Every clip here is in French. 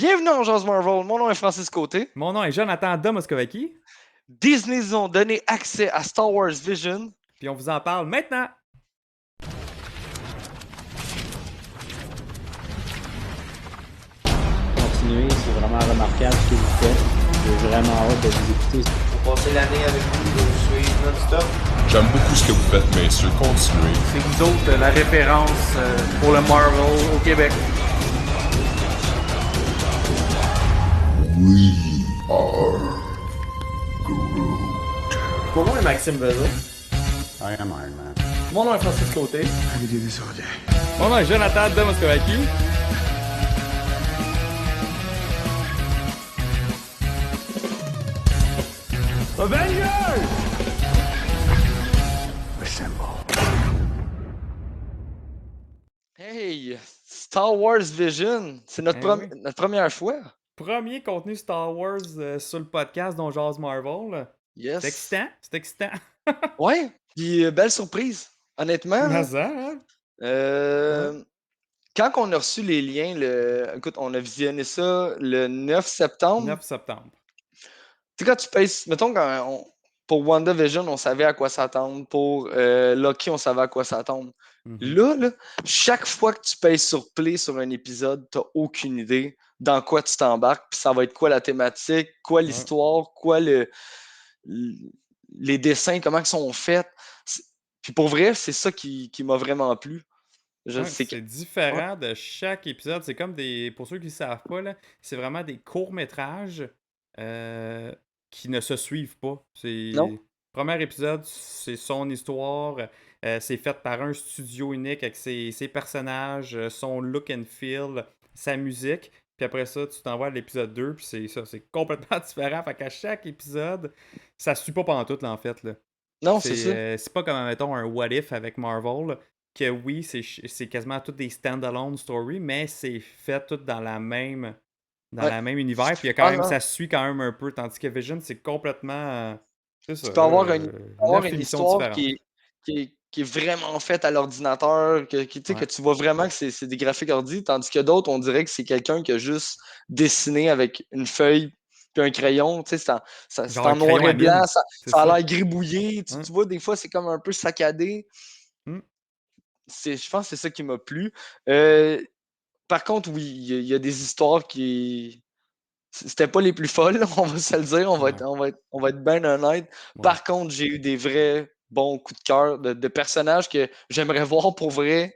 Bienvenue en Jazz Marvel, mon nom est Francis Côté. Mon nom est Jonathan Domoskovaki, Disney nous ont donné accès à Star Wars Vision. puis on vous en parle maintenant. Continuez, c'est vraiment remarquable ce que vous faites. J'ai vraiment hâte de vous écouter. Pour passer l'année avec vous, de vous suivre non-stop. J'aime beaucoup ce que vous faites, messieurs. Continuez. C'est vous autres la référence pour le Marvel au Québec. Mon nom est Maxime Bezos. I am Iron Man. Mon nom est Francis Côté. Mon nom est Jonathan Domoskovaki. Hey, Star Wars Vision, c'est notre, oui. notre première fois. Premier contenu Star Wars sur le podcast dont Jazz Marvel. Yes. C'est excitant, c'est excitant. Ouais, puis belle surprise, honnêtement. Mais là. ça, hein? Quand on a reçu les liens, écoute, on a visionné ça le 9 septembre. 9 septembre. Tu sais, quand tu payes, mettons, pour WandaVision, on savait à quoi s'attendre. Pour Loki, on savait à quoi s'attendre. Là, chaque fois que tu payes sur Play sur un épisode, t'as aucune idée dans quoi tu t'embarques, puis ça va être quoi la thématique, quoi l'histoire, quoi les dessins, comment ils sont faits. Puis pour vrai, c'est ça qui m'a vraiment plu. C'est différent de chaque épisode. C'est comme des. Pour ceux qui ne savent pas, là, c'est vraiment des courts-métrages qui ne se suivent pas. Non. Premier épisode, c'est son histoire. C'est fait par un studio unique avec ses personnages, son look and feel, sa musique. Puis après ça, tu t'envoies à l'épisode 2, puis c'est ça, c'est complètement différent. Fait qu'à chaque épisode, ça ne suit pas pantoute, là, en fait. Là. Non, c'est ça. C'est pas comme, mettons, un What If avec Marvel, que oui, c'est quasiment toutes des stand-alone stories, mais c'est fait tout dans la même univers. Puis il y a quand même, ça suit quand même un peu, tandis que Vision, c'est complètement. C'est ça. Tu peux avoir une histoire qui est vraiment faite à l'ordinateur, que tu vois vraiment que c'est des graphiques ordi, tandis que d'autres, on dirait que c'est quelqu'un qui a juste dessiné avec une feuille puis un crayon. Tu sais, c'est en noir et blanc, ça a l'air gribouillé. Tu vois, des fois, c'est comme un peu saccadé. Je pense que c'est ça qui m'a plu. Par contre, oui, il y a des histoires qui. C'était pas les plus folles, on va se le dire, on va être bien honnête. Ouais. Par contre, j'ai eu des vrais bons coups de cœur de personnages que j'aimerais voir pour vrai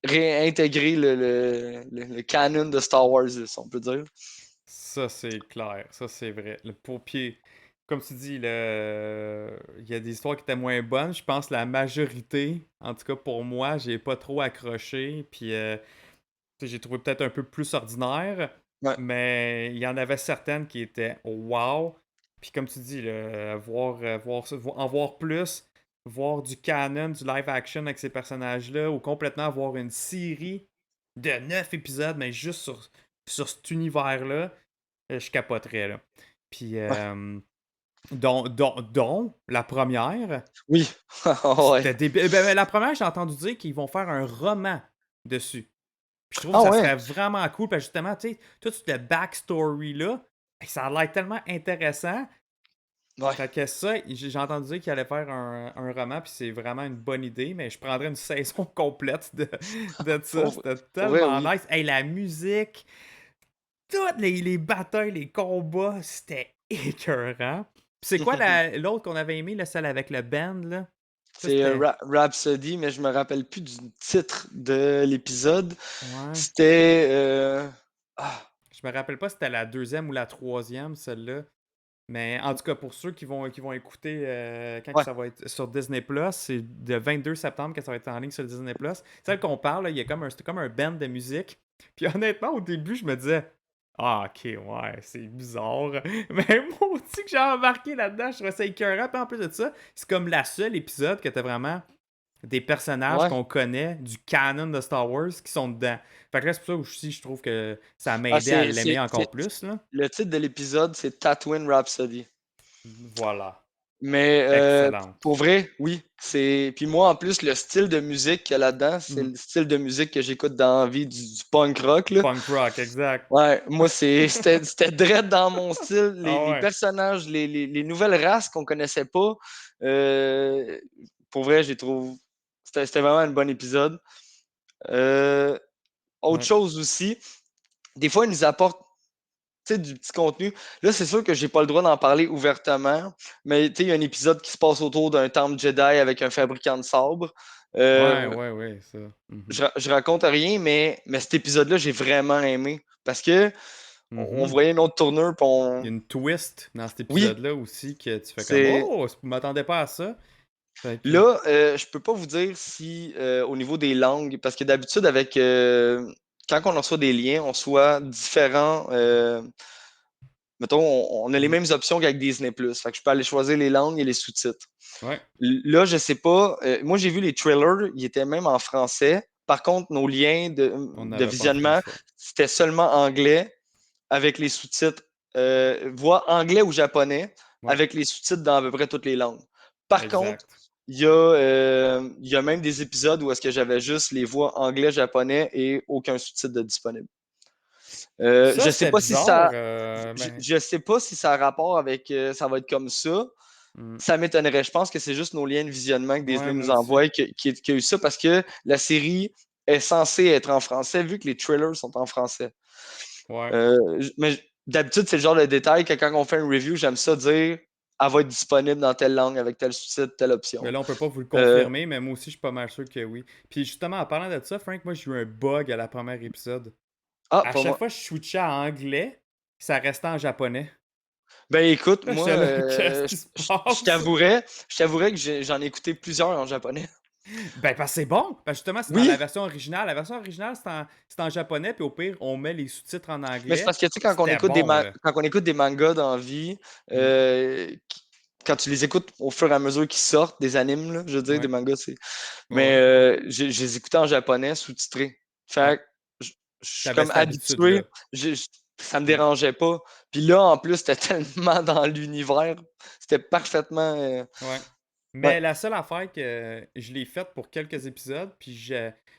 réintégrer le canon de Star Wars, si on peut dire. Ça, c'est clair. Ça, c'est vrai. Pour pied. Comme tu dis, il y a des histoires qui étaient moins bonnes. Je pense que la majorité, en tout cas pour moi, j'ai pas trop accroché. Puis j'ai trouvé peut-être un peu plus ordinaire. Ouais. Mais il y en avait certaines qui étaient wow. Puis comme tu dis, en voir plus, voir du canon, du live action avec ces personnages-là, ou complètement avoir une série de 9 épisodes, mais juste sur cet univers-là, je capoterais. Là. Puis, dont la première. Oui. Ouais. La première, j'ai entendu dire qu'ils vont faire un roman dessus. Puis je trouve que ça serait vraiment cool, parce que justement, tu sais, tout ce backstory-là, ça a l'air tellement intéressant. Ouais. Fait que ça, j'ai entendu dire qu'il allait faire un roman, puis c'est vraiment une bonne idée, mais je prendrais une saison complète de ça. C'était tellement nice. Hey, la musique, toutes les batailles, les combats, c'était écœurant. C'est quoi l'autre qu'on avait aimé, celle avec le band, là? C'est Rhapsody, mais je me rappelle plus du titre de l'épisode. Ouais. C'était... Je me rappelle pas si c'était la deuxième ou la troisième, celle-là. Mais en tout cas, pour ceux qui vont écouter quand ça va être sur Disney+, c'est le 22 septembre que ça va être en ligne sur Disney+. Celle qu'on parle, il y a c'était comme un band de musique. Puis honnêtement, au début, je me disais « Ah, ok, ouais, c'est bizarre. » Mais moi aussi que j'ai embarqué là-dedans, je trouvais ça écœurant. Puis en plus de ça, c'est comme la seule épisode que t'as vraiment des personnages qu'on connaît du canon de Star Wars qui sont dedans. Fait que là, c'est pour ça aussi je trouve que ça m'a aidé à l'aimer encore plus. Là. Le titre de l'épisode, c'est Tatooine Rhapsody. Voilà. Mais Excellent. pour vrai, oui. Puis moi, en plus, le style de musique qu'il y a là-dedans, c'est Mhm. le style de musique que j'écoute dans la vie du punk rock, là. Punk rock, exact. Ouais, moi, c'était direct dans mon style. Ah Les ouais. personnages, les nouvelles races qu'on connaissait pas. euh, pour vrai, j'ai trouvé. C'était vraiment un bon épisode. Euh, autre Ouais. chose aussi, des fois, ils nous apportent du petit contenu. Là, c'est sûr que j'ai pas le droit d'en parler ouvertement, mais il y a un épisode qui se passe autour d'un temple Jedi avec un fabricant de sabre. Ouais, ça. Mhm. Je raconte rien, mais cet épisode-là, j'ai vraiment aimé parce que on Mhm. voyait une autre tournure, puis Il y a une twist dans cet Oui, épisode-là aussi que tu fais comme c'est. Oh, je m'attendais pas à ça. Fait que. Là, je peux pas vous dire si au niveau des langues, parce que d'habitude, avec quand on reçoit des liens, on reçoit différents. Mettons, on a les Mhm. mêmes options qu'avec Disney+. Fait que je peux aller choisir les langues et les sous-titres. Ouais, Là, je sais pas. Moi, j'ai vu les trailers, ils étaient même en français. Par contre, nos liens on de n'avait pas en visionnement, français. c'était seulement anglais avec les sous-titres, voix anglais ou japonais, Ouais, avec les sous-titres dans à peu près toutes les langues. Par contre, exact. il y a même des épisodes où est-ce que j'avais juste les voix anglais, japonais et aucun sous-titre de disponible. Ça, Je sais c'était pas si bizarre. ça, Ben. je sais pas si ça a rapport avec, ça va être comme ça. Hmm. Ça m'étonnerait. Je pense que c'est juste nos liens de visionnement que Disney Ouais, moi nous aussi. envoie qui a eu ça parce que la série est censée être en français vu que les trailers sont en français. Ouais. Mais d'habitude, c'est le genre de détail que quand on fait une review, j'aime ça dire elle va être disponible dans telle langue avec tel sous-titre, telle Mais option. là, on peut pas vous le Euh, confirmer, mais moi aussi, je suis pas mal sûr que oui. Puis justement, en parlant de ça, Frank, moi, j'ai eu un bug à la première épisode. À pas chaque moi. fois que je switchais à anglais, ça restait en japonais. Ben écoute, Là, moi, j'étais là, qu'est-ce qui se passe? je t'avouerais que j'en ai écouté plusieurs en japonais. Ben, parce que c'est bon. Ben, justement, c'est dans la Oui, version originale. La version originale, c'est en japonais, puis au pire, on met les sous-titres en mais c'est anglais. parce que tu sais, C'était bon, là. quand on écoute des mangas dans la vie, Mm. quand tu les écoutes au fur et à mesure qu'ils sortent, des animes, là, je veux dire, des Ouais, mangas, c'est. ouais, Mais ouais. je les écoutais en japonais, sous-titré. Ouais. Fait que je suis T'avais comme cette habitué, habitude-là. ça me Mm. dérangeait pas. Puis là, en plus, c'était tellement dans l'univers, c'était parfaitement. Ouais. Ouais, Mais la seule affaire que je l'ai faite pour quelques épisodes, puis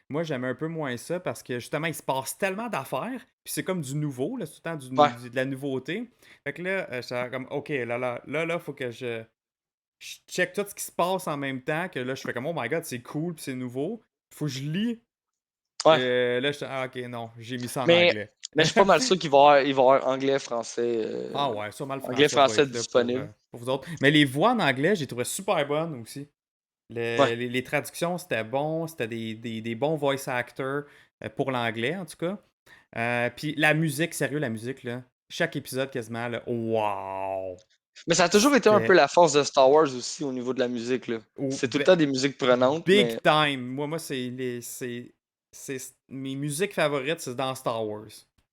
moi j'aimais un peu moins ça parce que justement il se passe tellement d'affaires, puis c'est comme du nouveau, là, c'est tout le temps ouais, de la nouveauté. Fait que là, j'étais comme ok, faut que je check tout ce qui se passe en même temps, que là je fais comme oh my god, c'est cool, puis c'est nouveau. Faut que je lis. ouais. Là, j'étais ah ok, non, j'ai mis ça en Mais, anglais. mais je suis pas mal sûr il va y avoir anglais, français, Ah ouais, sûrement le anglais, français va français être là disponible. pour vous autres. Mais les voix en anglais, j'ai trouvé super bonnes aussi. Ouais. Les traductions, c'était bon. C'était des bons voice actors pour l'anglais, en tout cas. Puis la musique, sérieux, la musique, là. Chaque épisode, quasiment, là. Wow! Mais ça a toujours été un peu C'était la force de Star Wars aussi au niveau de la musique, là. C'est tout le temps des musiques prenantes, mais big time. Moi, mes musiques favorites, c'est dans Star Wars.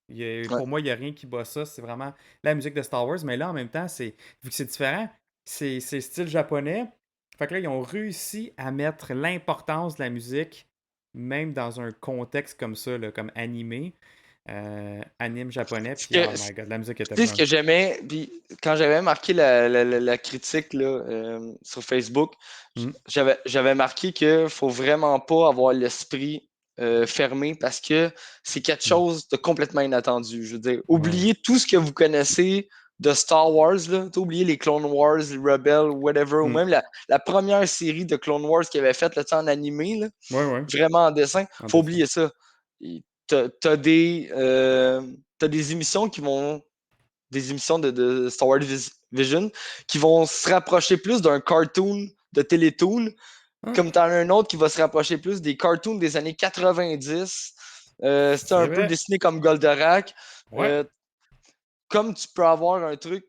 ouais. Pour moi, il n'y a rien qui bat ça. C'est vraiment la musique de Star Wars. Mais là, en même temps, vu que c'est différent, c'est style japonais. Fait que là, ils ont réussi à mettre l'importance de la musique, même dans un contexte comme ça, là, comme animé, anime japonais. Ce Puis, oh que, my god, la musique était Tu sais, ce bonne. que j'aimais, puis quand j'avais marqué la critique là, sur Facebook, Mm. j'avais marqué qu'il ne faut vraiment pas avoir l'esprit fermé parce que c'est quelque Mm. chose de complètement inattendu. Je veux dire, Ouais. oubliez tout ce que vous connaissez de Star Wars, là. Oubliez les Clone Wars, les Rebels, whatever, ou Mm. même la première série de Clone Wars qu'ils avaient faite là, tu sais, en animé, là, Ouais, ouais. vraiment en dessin. En Faut dessin. oublier ça. T'as des émissions qui vont des émissions de Star Wars Vision qui vont se rapprocher plus d'un cartoon de Télétoon, Ah, comme tu en as un autre qui va se rapprocher plus des cartoons des années 90. C'était c'est un peu vrai. dessiné comme Goldorak. Ouais. Euh, comme tu peux avoir un truc,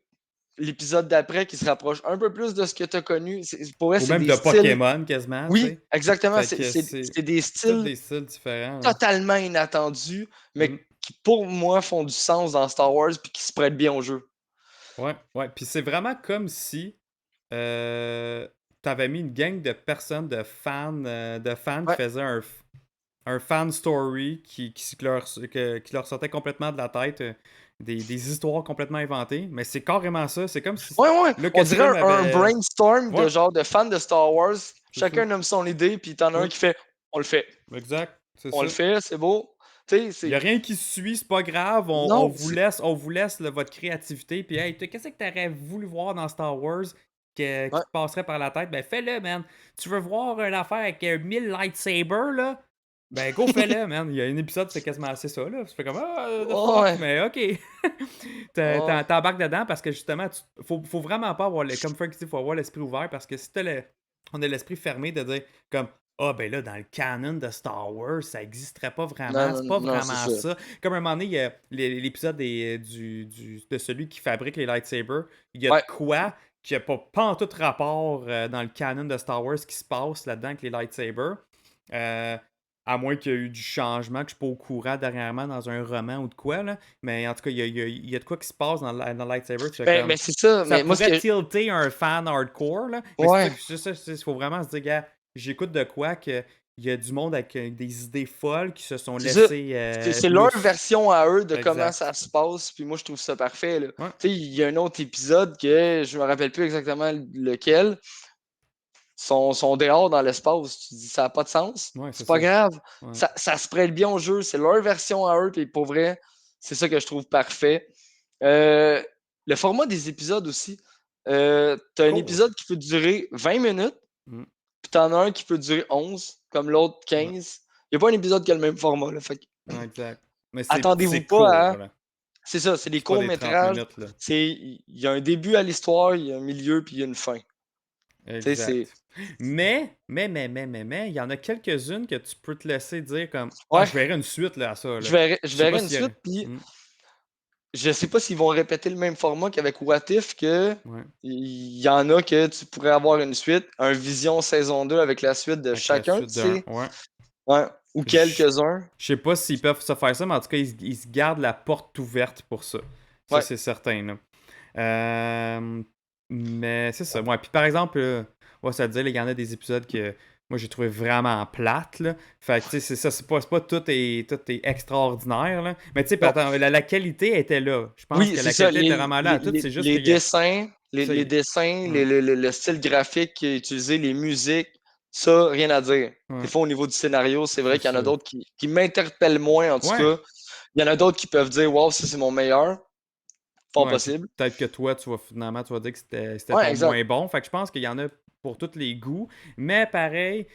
l'épisode d'après, qui se rapproche un peu plus de ce que tu as connu. Pour vrai, Ou c'est même des de styles. Pokémon quasiment, tu Oui, sais. exactement. Fait que C'est des c'est tous styles des styles différents, là. totalement inattendus, mais Mm. qui, pour moi, font du sens dans Star Wars et qui se prêtent bien au jeu. Ouais, ouais. Puis c'est vraiment comme si euh, t'avais mis une gang de personnes, de fans qui Ouais. faisaient un fan story qui leur sortait complètement de la tête. des histoires complètement inventées, mais c'est carrément ça. C'est comme si Ouais. On Lucasfilm dirait un avait... brainstorm Ouais, de genre de fans de Star Wars. c'est ça. Chacun nomme son idée, puis t'en as un Ouais, qui fait on le fait. exact, c'est On le ça. fait, c'est beau. Tu sais, Il c'est. n'y a rien qui se suit, c'est pas grave. Non, On vous laisse votre créativité. Puis, hey, qu'est-ce que tu aurais voulu voir dans Star Wars qui Ouais. te passerait par la tête? Ben, fais-le, man. Tu veux voir une affaire avec 1000 lightsabers, là? Ben, go, fais-le, man. Il y a un épisode, c'est quasiment assez ça, là. Tu fais comme, ah, the fuck, Ouais. mais ok. Ouais. T'embarques dedans parce que justement, faut vraiment pas avoir, comme Frank dit, faut avoir l'esprit ouvert parce que si on a l'esprit fermé de dire, comme, ah, ben là, dans le canon de Star Wars, ça n'existerait pas vraiment, c'est pas Non, c'est vraiment ça. ça. Comme un moment donné, il y a l'épisode de celui qui fabrique les lightsabers, il y a de Ouais. quoi qui n'a pas en tout rapport dans le canon de Star Wars qui se passe là-dedans avec les lightsabers. À moins qu'il y ait eu du changement, que je ne suis pas au courant dernièrement dans un roman ou de quoi, là. Mais en tout cas, il y a de quoi qui se passe dans le lightsaber. Tu fais comme, Mais c'est ça. ça Mais moi, ce pourrait que. tilter un fan hardcore, là. Mais Ouais. c'est ça, il faut vraiment se dire, gars, j'écoute de quoi que il y a du monde avec des idées folles qui se sont C'est ça. laissées C'est leur version à eux de comment Exact. ça se passe, puis moi je trouve ça parfait. Là. Ouais. Tu sais, il y a un autre épisode que je me rappelle plus exactement lequel. Sont dehors dans l'espace. Tu dis ça n'a pas de sens. Ouais, C'est pas ça. grave. Ouais. Ça se prête bien au jeu. C'est leur version à eux, puis pour vrai, c'est ça que je trouve parfait. Le format des épisodes aussi. T'as un Cool. épisode qui peut durer 20 minutes, Mm. puis t'en as un qui peut durer 11, comme l'autre 15. Il n'y a pas un épisode qui a le même format. Là, fait que Ouais, exact. Mais attendez-vous c'est pas court, à. là. C'est ça, c'est des C'est pas des 30 courts-métrages. minutes, là. Il y a un début à l'histoire, il y a un milieu, puis il y a une fin. Tu sais, c'est. Exact. Mais, il y en a quelques-unes que tu peux te laisser dire comme, Ouais, je verrai une suite là, à ça, là. je Je sais verrai pas une s'il y aurait... suite, puis Mm. je sais pas s'ils vont répéter le même format qu'avec What If, que Ouais. il y en a que tu pourrais avoir une suite, un Vision saison 2 avec la suite de Avec la chacun, suite tu d'un. sais. Ouais. Ouais. Ou Je quelques-uns. je sais pas s'ils peuvent se faire ça, mais en tout cas, ils se gardent la porte ouverte pour ça. Ça, Ouais. c'est certain, là. Mais c'est ça. Ouais. Puis par exemple, ouais, ça veut dire, il y en a des épisodes que moi j'ai trouvé vraiment plates, là. Fait que tu sais, c'est ça, c'est pas tout est extraordinaire, là. Mais tu sais, Non. attends, la qualité était là. Je pense Oui, que c'est la ça. qualité était vraiment là. Tout, c'est juste Les qu'il y a. dessins, Ça, les dessins, ouais. le style graphique qui est utilisé, les musiques, ça, rien à dire. Ouais. Des fois, au niveau du scénario, c'est vrai C'est qu'il y en a ça. d'autres qui m'interpellent moins, en tout Ouais. cas. Il y en a d'autres qui peuvent dire, wow, ça c'est mon meilleur. Fort Ouais, puis possible. peut-être que toi, finalement, tu vas dire que c'était Ouais, ton exact. moins bon. Fait que je pense qu'il y en a pour tous les goûts. Mais pareil,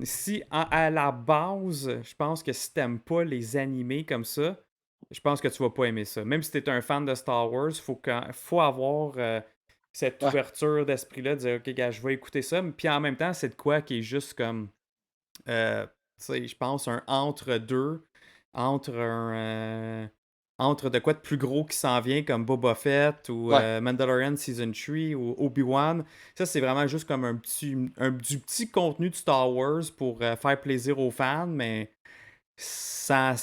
si à la base, je pense que si t'aimes pas les animés comme ça, je pense que tu vas pas aimer ça. Même si t'es un fan de Star Wars, faut avoir cette Ouais. ouverture d'esprit-là, de dire, OK, gars, je vais écouter ça. Puis en même temps, c'est de quoi qui est juste comme, tu sais, je pense, un entre-deux, entre de quoi de plus gros qui s'en vient comme Boba Fett ou Ouais. Mandalorian Season 3 ou Obi-Wan. Ça, c'est vraiment juste comme du petit contenu de Star Wars pour faire plaisir aux fans, mais sans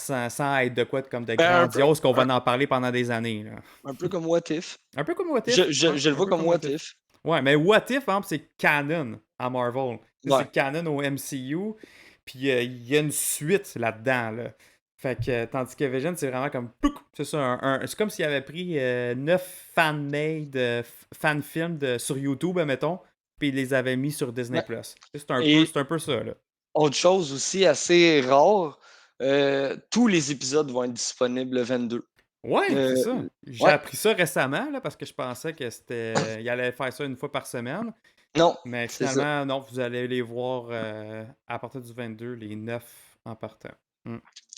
être de quoi comme de Ben, grandiose qu'on va en parler pendant des années, là. un peu comme What If. Un peu comme What If. Ouais, Je le un vois peu comme comme What What If. If. Ouais, mais What If, par exemple, c'est canon à Marvel. Tu sais, Ouais. c'est canon au MCU. Puis il y a une suite là-dedans, là. Fait que, tandis que Vision, c'est vraiment comme... pouc, c'est ça, c'est comme s'il avait pris 9 fan-made fan-films sur YouTube, mettons, puis il les avait mis sur Disney+. Ouais. C'est Et un peu ça, là. autre chose aussi assez rare, tous les épisodes vont être disponibles le 22. Ouais, c'est ça. J'ai Ouais. appris ça récemment, là, parce que je pensais que il allait faire ça une fois par semaine. Non, Mais c'est ça. finalement, non, vous allez les voir à partir du 22, les 9 en partant.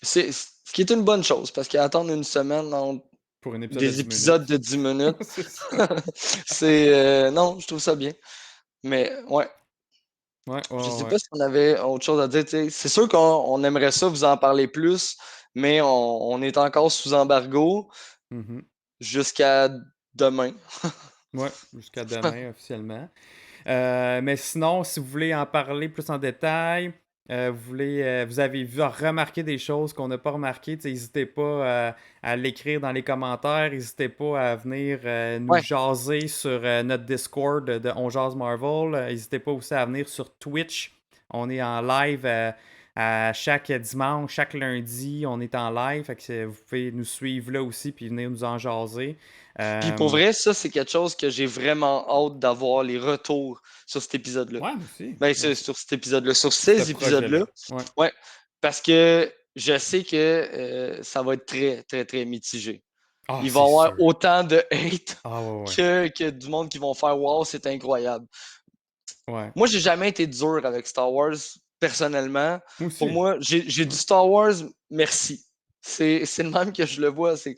C'est ce qui est une bonne chose, parce qu'attendre une semaine entre Pour un épisode de des 10 épisodes minutes. de 10 minutes, C'est ça. c'est... non, je trouve ça bien. Mais ouais, Ouais, je sais ouais. pas si on avait autre chose à dire. Tu sais. C'est sûr qu'on aimerait ça vous en parler plus, mais on est encore sous embargo Mhm. jusqu'à demain. Ouais, jusqu'à demain officiellement. Mais sinon, si vous voulez en parler plus en détail, vous avez remarqué des choses qu'on n'a pas remarquées, n'hésitez pas à l'écrire dans les commentaires, n'hésitez pas à venir nous Ouais. jaser sur notre Discord de On Jase Marvel, n'hésitez pas aussi à venir sur Twitch, on est en live à chaque dimanche, chaque lundi, on est en live. Fait que vous pouvez nous suivre là aussi puis venir nous en jaser. Puis pour vrai, ça, c'est quelque chose que j'ai vraiment hâte d'avoir les retours sur cet épisode-là. Ouais, moi aussi. Ben, Ouais. sur cet épisode-là, sur Ce ces épisodes-là. projet-là. Ouais. Ouais. Parce que je sais que ça va être très, très, très mitigé. Ah, Il c'est va y avoir sûr. autant de hate Ah, ouais. que du monde qui vont faire Wow, c'est incroyable. Ouais. Moi, j'ai jamais été dur avec Star Wars, personnellement. Moi aussi. Pour moi, j'ai du Star Wars, merci. C'est le même que je le vois. C'est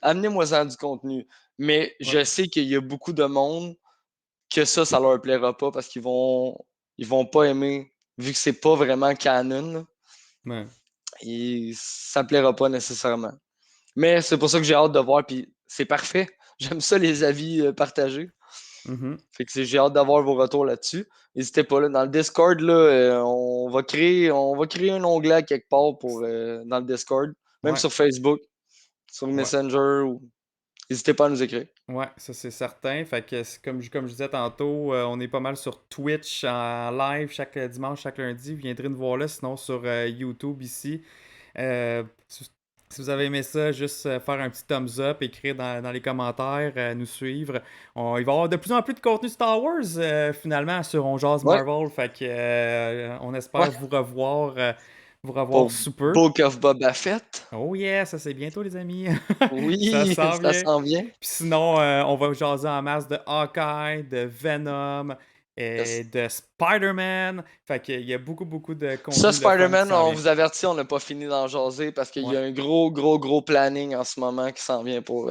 amenez-moi-en du contenu. Mais je Ouais. sais qu'il y a beaucoup de monde que ça leur plaira pas parce ils vont pas aimer, vu que c'est pas vraiment canon, là, Ouais. et ça plaira pas nécessairement. Mais c'est pour ça que j'ai hâte de voir, puis c'est parfait. J'aime ça, les avis partagés. Mhm. Fait que j'ai hâte d'avoir vos retours là-dessus. N'hésitez pas, là, dans le Discord, là, on va créer un onglet à quelque part pour, dans le Discord, même Ouais. sur Facebook, sur Ouais. Messenger. N'hésitez pas à nous écrire. Ouais, ça c'est certain. Fait que comme je disais tantôt, on est pas mal sur Twitch en live chaque dimanche, chaque lundi. Vous viendrez nous voir là, sinon sur YouTube ici. Si vous avez aimé ça, juste faire un petit thumbs up, écrire dans les commentaires, nous suivre. Il va y avoir de plus en plus de contenu Star Wars finalement sur On Jase Ouais. Marvel. Fait que on espère Ouais. vous revoir Pour sous peu. Book of Boba Fett. Oh yeah, ça c'est bientôt les amis. Oui, Ça s'en ça vient. s'en vient. Puis sinon, on va jaser en masse de Hawkeye, de Venom et Yes. de Spider-Man. Fait qu'il y a beaucoup de contenu Ça, le fun qui Spider-Man, s'en on vient. vous avertit, on n'a pas fini d'en jaser parce qu'il y a Ouais. un gros planning en ce moment qui s'en vient pour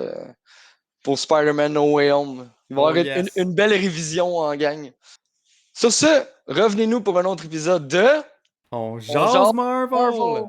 Spider-Man No Way Home. Il va y Oh avoir yes. une belle révision en gang. Sur ce, revenez-nous pour un autre épisode de On On jase jase Marvel! Marvel.